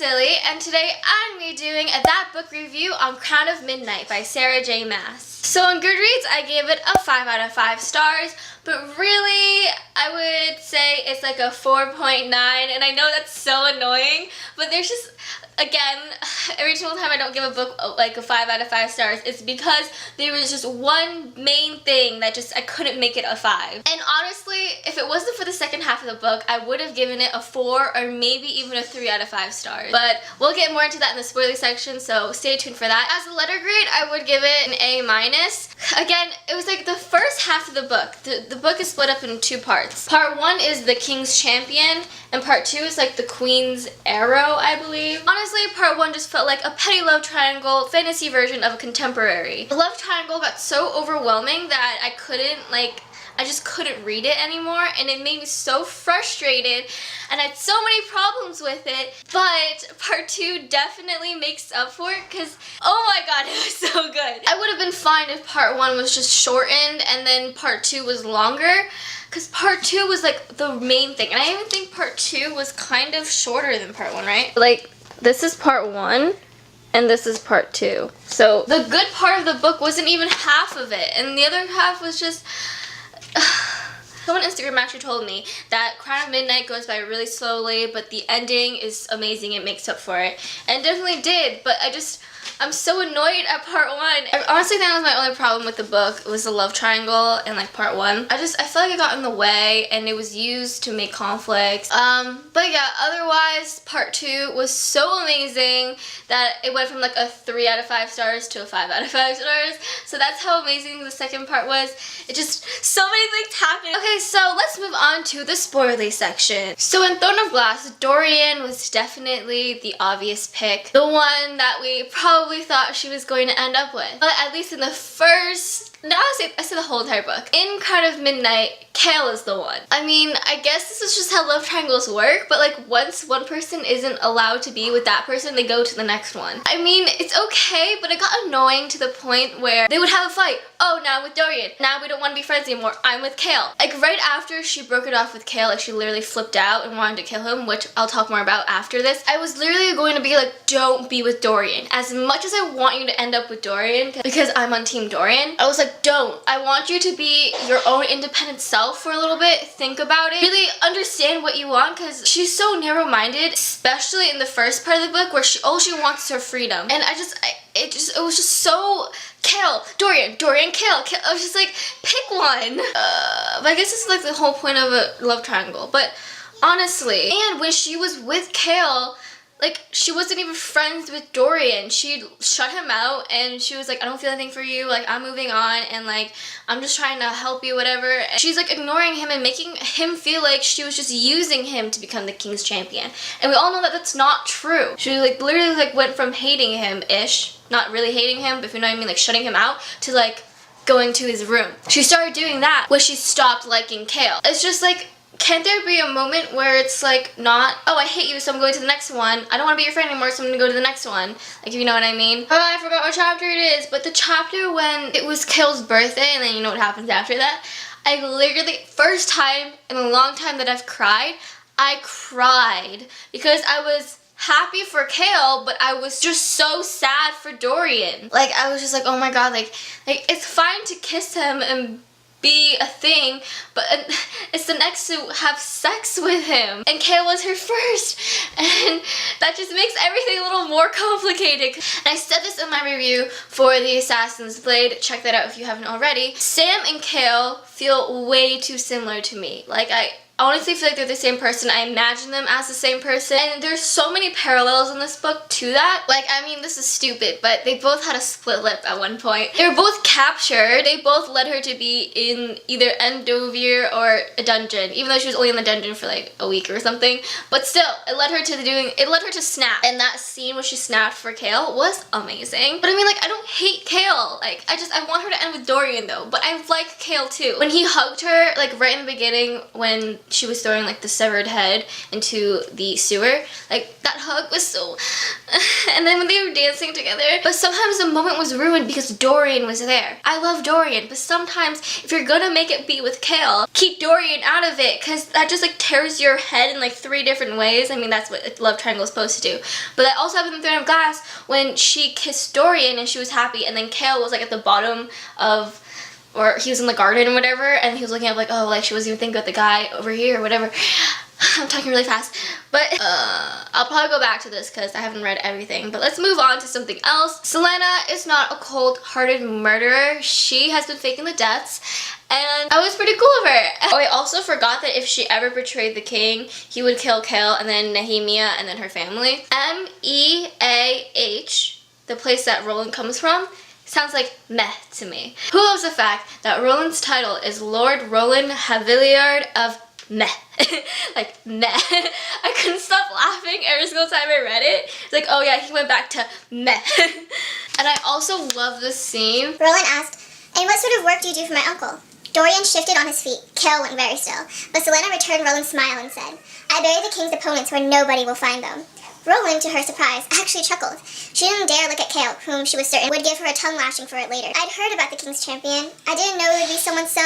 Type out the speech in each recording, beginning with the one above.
Silly, and today I'm going to be doing a That Book review on Crown of Midnight by Sarah J. Maas. So on Goodreads, I gave it a 5 out of 5 stars, but really, I would say it's like a 4.9, and I know that's so annoying, but there's just, again, every single time I don't give a book like a 5 out of 5 stars, it's because there was just one main thing that just, I couldn't make it a 5. And honestly, if it wasn't for the second half of the book, I would have given it a 4 or maybe even a 3 out of 5 stars. But we'll get more into that in the spoiler section, so stay tuned for that. As a letter grade, I would give it an A-. Again, it was like the first half of the book. The book is split up in 2 parts. Part 1 is the King's Champion, and part 2 is like the Queen's Arrow, I believe. Honestly, part 1 just felt like a petty love triangle fantasy version of a contemporary. The love triangle got so overwhelming that I just couldn't read it anymore, and it made me so frustrated, and I had so many problems with it. But part 2 definitely makes up for it, because oh my god, it was so good. I would have been fine if part 1 was just shortened and then part 2 was longer, because part 2 was like the main thing, and I even think part 2 was kind of shorter than part 1, right? Like, this is part 1 and this is part 2. So the good part of the book wasn't even half of it, and the other half was just someone on Instagram actually told me that Crown of Midnight goes by really slowly, but the ending is amazing. It makes up for it. And it definitely did, but I'm so annoyed at part 1. I honestly think that was my only problem with the book. It was the love triangle in like part 1. I feel like it got in the way and it was used to make conflicts. But yeah, otherwise part 2 was so amazing that it went from like a 3 out of 5 stars to a 5 out of 5 stars. So that's how amazing the second part was. It just, so many things happened. Okay, so let's move on to the spoilerly section. So in Throne of Glass, Dorian was definitely the obvious pick. The one that we probably thought she was going to end up with. But at least in the first, no, I say the whole entire book. In Crown of Midnight, Kale is the one. I mean, I guess this is just how love triangles work, but like once one person isn't allowed to be with that person, they go to the next one. I mean, it's okay, but it got annoying to the point where they would have a fight. Oh, now I'm with Dorian. Now we don't want to be friends anymore. I'm with Kale. Like right after she broke it off with Kale, like she literally flipped out and wanted to kill him, which I'll talk more about after this. I was literally going to be like, don't be with Dorian. As much as I want you to end up with Dorian, because I'm on Team Dorian, I was like, don't. I want you to be your own independent self for a little bit. Think about it. Really understand what you want, because she's so narrow-minded, especially in the first part of the book where all she wants is her freedom. And it was just so Kale, Dorian, Kale. I was just like, pick one. But I guess this is like the whole point of a love triangle. But honestly, and when she was with Kale, like, she wasn't even friends with Dorian. She shut him out, and she was like, I don't feel anything for you, like, I'm moving on, and like, I'm just trying to help you, whatever. And she's like ignoring him and making him feel like she was just using him to become the King's Champion. And we all know that that's not true. She like literally like went from hating him-ish, not really hating him, but if you know what I mean, like shutting him out, to like going to his room. She started doing that when she stopped liking Kale. It's just like, can't there be a moment where it's like not, oh, I hate you, so I'm going to the next one. I don't want to be your friend anymore, so I'm going to go to the next one. Like, if you know what I mean. Oh, I forgot what chapter it is, but the chapter when it was Kale's birthday, and then you know what happens after that. I literally, first time in a long time that I've cried, I cried because I was happy for Kale, but I was just so sad for Dorian. Like, I was just like, oh my god, like it's fine to kiss him and be a thing, but it's the next to have sex with him, and Kale was her first, and that just makes everything a little more complicated. And I said this in my review for the Assassin's Blade, check that out if you haven't already. Sam and Kale feel way too similar to me. Like, I honestly feel like they're the same person. I imagine them as the same person, and there's so many parallels in this book to that. Like, I mean, this is stupid, but they both had a split lip at one point. They were both captured. They both led her to be in either Endovir or a dungeon, even though she was only in the dungeon for like a week or something. But still, it led her to snap, and that scene where she snapped for Kale was amazing. But I mean, like, I don't hate Kale. Like, I want her to end with Dorian though, but I like Kale too. When he hugged her, like right in the beginning when she was throwing like the severed head into the sewer. Like that hug was so and then when they were dancing together, but sometimes the moment was ruined because Dorian was there. I love Dorian, but sometimes if you're gonna make it be with Kale, keep Dorian out of it, because that just like tears your head in like 3 different ways. I mean, that's what a love triangle is supposed to do, but that also happened in Throne of Glass when she kissed Dorian and she was happy, and then Kale was like at the bottom of, or he was in the garden or whatever, and he was looking up like, oh, like she wasn't even thinking about the guy over here or whatever. I'm talking really fast, but I'll probably go back to this because I haven't read everything. But let's move on to something else. Selena is not a cold-hearted murderer. She has been faking the deaths, and I was pretty cool of her. Oh, I also forgot that if she ever betrayed the king, he would kill Kale and then Nehemia and then her family. M-E-A-H, the place that Roland comes from, sounds like meh to me. Who loves the fact that Roland's title is Lord Roland Havillard of meh. Like meh. I couldn't stop laughing every single time I read it. It's like, oh yeah, he went back to meh. And I also love this scene. Roland asked, and what sort of work do you do for my uncle? Dorian shifted on his feet. Kale went very still. But Selena returned Roland's smile and said, I bury the king's opponents where nobody will find them. Roland, to her surprise, actually chuckled. She didn't dare look at Kale, whom she was certain would give her a tongue lashing for it later. I'd heard about the king's champion. I didn't know it would be someone so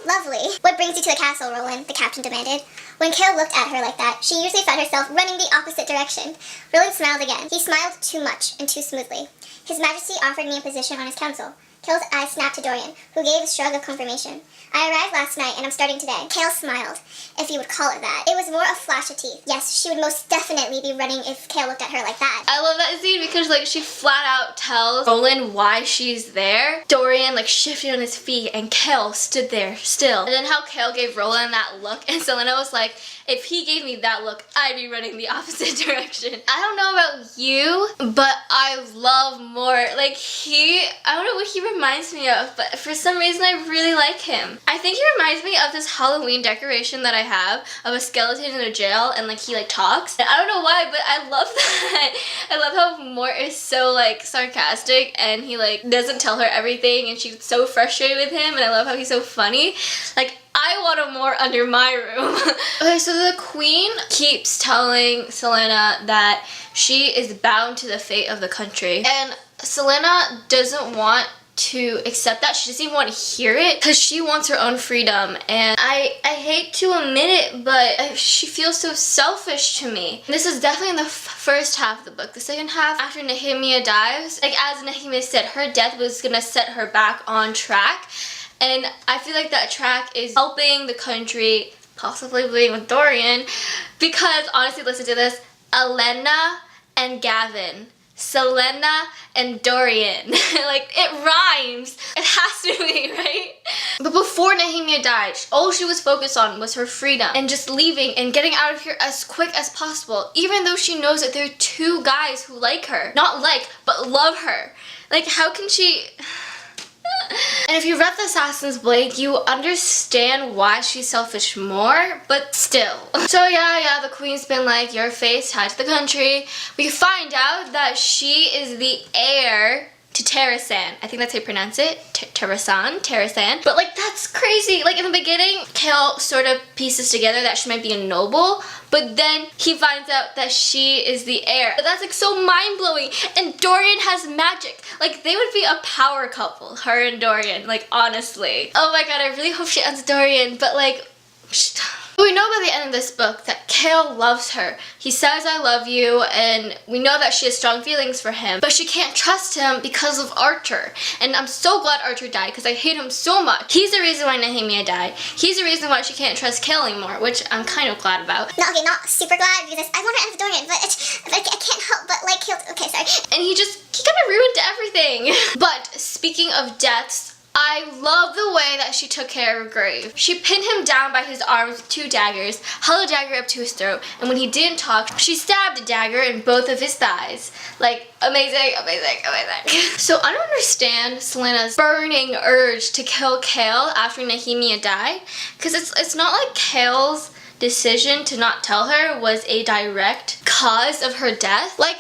lovely. What brings you to the castle, Roland? The captain demanded. When Kale looked at her like that, she usually found herself running the opposite direction. Roland smiled again. He smiled too much and too smoothly. His Majesty offered me a position on his council. Kale's eyes snapped to Dorian, who gave a shrug of confirmation. I arrived last night and I'm starting today. Kale smiled, if you would call it that. It was more a flash of teeth. Yes, she would most definitely be running if Kale looked at her like that. I love that scene because like she flat out tells Roland why she's there. Dorian like shifted on his feet and Kale stood there still. And then how Kale gave Roland that look, and Selena was like, if he gave me that look, I'd be running the opposite direction. I don't know about you, but I love more. Like I don't know what he reminds me of, but for some reason I really like him. I think he reminds me of this Halloween decoration that I have of a skeleton in a jail, and like he like talks. And I don't know why, but I love that. I love how Mort is so like sarcastic and he like doesn't tell her everything and she's so frustrated with him, and I love how he's so funny. Like, I want a Mort under my room. Okay, so the queen keeps telling Selena that she is bound to the fate of the country, and Selena doesn't want to accept that. She doesn't even want to hear it because she wants her own freedom, and I hate to admit it, but she feels so selfish to me. This is definitely in the first half of the book. The second half, after Nehemia dies, like as Nehemia said, her death was gonna set her back on track, and I feel like that track is helping the country, possibly being with Dorian, because honestly, listen to this, Elena and Gavin, Selena and Dorian. Like, it rhymes. It has to be, right? But before Nehemia died, all she was focused on was her freedom and just leaving and getting out of here as quick as possible, even though she knows that there are 2 guys who like her. Not like, but love her. Like, how can she... And if you read The Assassin's Blade, you understand why she's selfish more, but still. So yeah, the queen's been like, your face tied to the country. We find out that she is the heir to Terrasan. I think that's how you pronounce it. Terrasan. But like, that's crazy. Like in the beginning, Kale sort of pieces together that she might be a noble, but then he finds out that she is the heir. But that's like so mind-blowing. And Dorian has magic. Like, they would be a power couple, her and Dorian, like, honestly. Oh my god, I really hope she ends Dorian, but like, we know by the end of this book that Kale loves her. He says, I love you, and we know that she has strong feelings for him, but she can't trust him because of Archer. And I'm so glad Archer died because I hate him so much. He's the reason why Nehemia died. He's the reason why she can't trust Kale anymore, which I'm kind of glad about. No, okay, not super glad because I want to end with Dorian, but I can't help but like Kale. Okay, sorry. And he kind of ruined everything. But speaking of deaths, I love the way that she took care of Grave. She pinned him down by his arms with 2 daggers, held a dagger up to his throat, and when he didn't talk, she stabbed a dagger in both of his thighs. Like, amazing. So I don't understand Selena's burning urge to kill Kale after Nehemia died, because it's not like Kale's decision to not tell her was a direct cause of her death. Like,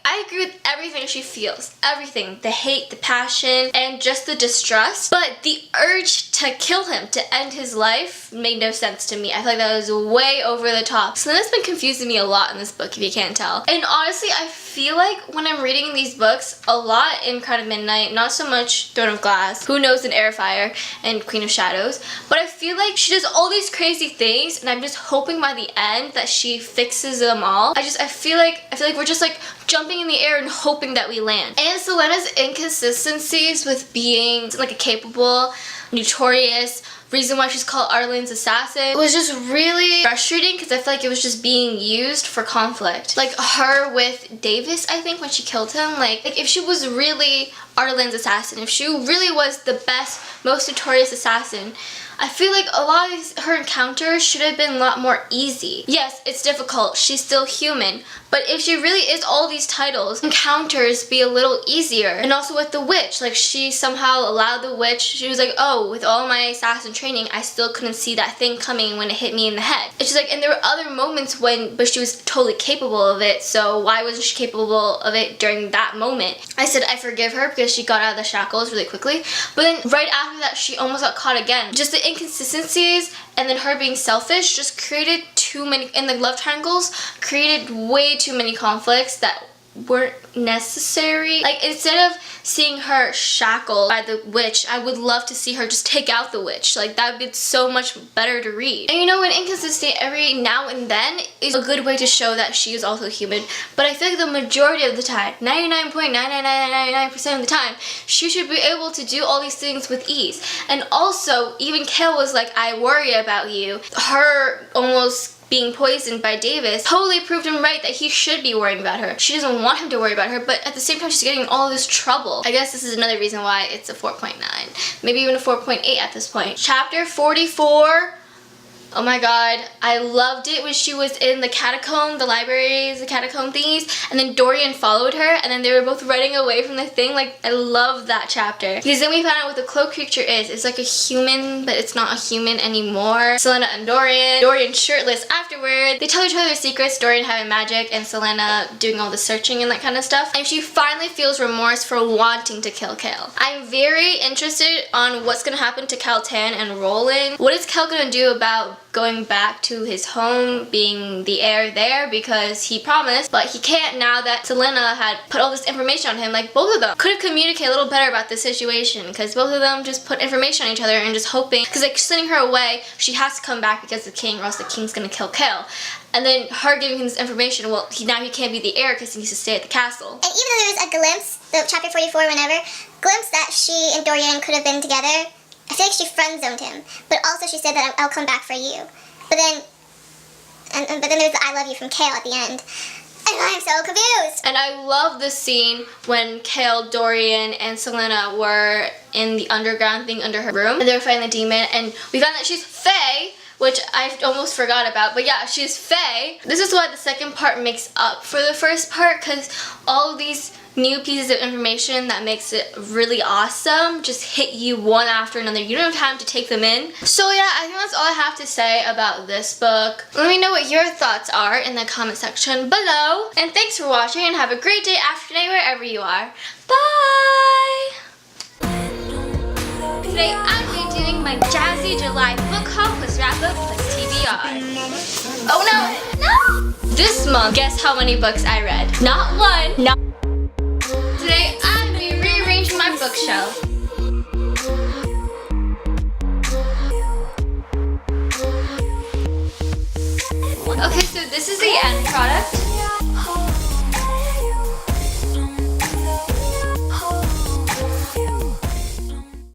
I agree with everything she feels. Everything. The hate, the passion, and just the distrust. But the urge to kill him, to end his life, made no sense to me. I feel like that was way over the top. So that's been confusing me a lot in this book, if you can't tell. And honestly, I feel like when I'm reading these books, a lot in Crown of Midnight, not so much Throne of Glass, Who Knows in Heir of Fire, and Queen of Shadows, but I feel like she does all these crazy things, and I'm just hoping by the end that she fixes them all. I feel like we're just like jumping in the air and hoping that we land. And Selena's inconsistencies with being like a capable, notorious reason why she's called Arlen's assassin was just really frustrating because I feel like it was just being used for conflict. Like her with Davis, I think, when she killed him, like if she was really Arlen's assassin, if she really was the best, most notorious assassin, I feel like a lot of her encounters should have been a lot more easy. Yes, it's difficult. She's still human. But if she really is all these titles, encounters be a little easier. And also with the witch, like she somehow allowed the witch, she was like, oh, with all my assassin training, I still couldn't see that thing coming when it hit me in the head. It's just like, and there were other moments but she was totally capable of it, so why wasn't she capable of it during that moment? I said I forgive her because she got out of the shackles really quickly, but then right after that, she almost got caught again. Just the inconsistencies and then her being selfish just created too many, and the love triangles created way too many conflicts that weren't necessary. Like instead of seeing her shackled by the witch, I would love to see her just take out the witch. Like that would be so much better to read. And you know, an inconsistent every now and then is a good way to show that she is also human. But I feel like the majority of the time, 99.99999% of the time, she should be able to do all these things with ease. And also, even Kale was like, I worry about you. Her almost being poisoned by Davis totally proved him right that he should be worrying about her. She doesn't want him to worry about her, but at the same time she's getting all this trouble. I guess this is another reason why it's a 4.9. Maybe even a 4.8 at this point. Chapter 44. Oh my god, I loved it when she was in the catacomb, the libraries, the catacomb thingies, and then Dorian followed her, and then they were both running away from the thing. Like, I love that chapter. Because then we found out what the cloak creature is. It's like a human, but it's not a human anymore. Selena and Dorian shirtless afterward. They tell each other their secrets, Dorian having magic, and Selena doing all the searching and that kind of stuff. And she finally feels remorse for wanting to kill Kale. I'm very interested on what's gonna happen to Kaltan and Roland. What is Kale gonna do about going back to his home, being the heir there, because he promised, but he can't now that Selena had put all this information on him. Like, both of them could have communicated a little better about the situation, because both of them just put information on each other and just hoping, because like sending her away, she has to come back because the king, or else the king's gonna kill Kale. And then her giving him this information, well, now he can't be the heir because he needs to stay at the castle. And even though there was a glimpse, the chapter 44, glimpse that she and Dorian could have been together, I feel like she friend-zoned him, but also she said that I'll come back for you. But then there's the I love you from Kale at the end. And I'm so confused! And I love the scene when Kale, Dorian, and Selena were in the underground thing under her room, and they were fighting the demon, and we found that she's Fae, which I almost forgot about, but yeah, she's Fae. This is why the second part makes up for the first part, because all of these new pieces of information that makes it really awesome just hit you one after another. You don't have time to take them in. So yeah, I think that's all I have to say about this book. Let me know what your thoughts are in the comment section below. And thanks for watching, and have a great day, afternoon, wherever you are. Bye! Today I'm going to be doing my Jazzy July book haul plus wrap up plus TBR. Oh no! No! This month, guess how many books I read? Not one, not Today, I'm going to be rearranging my bookshelf. Okay, so this is the end product.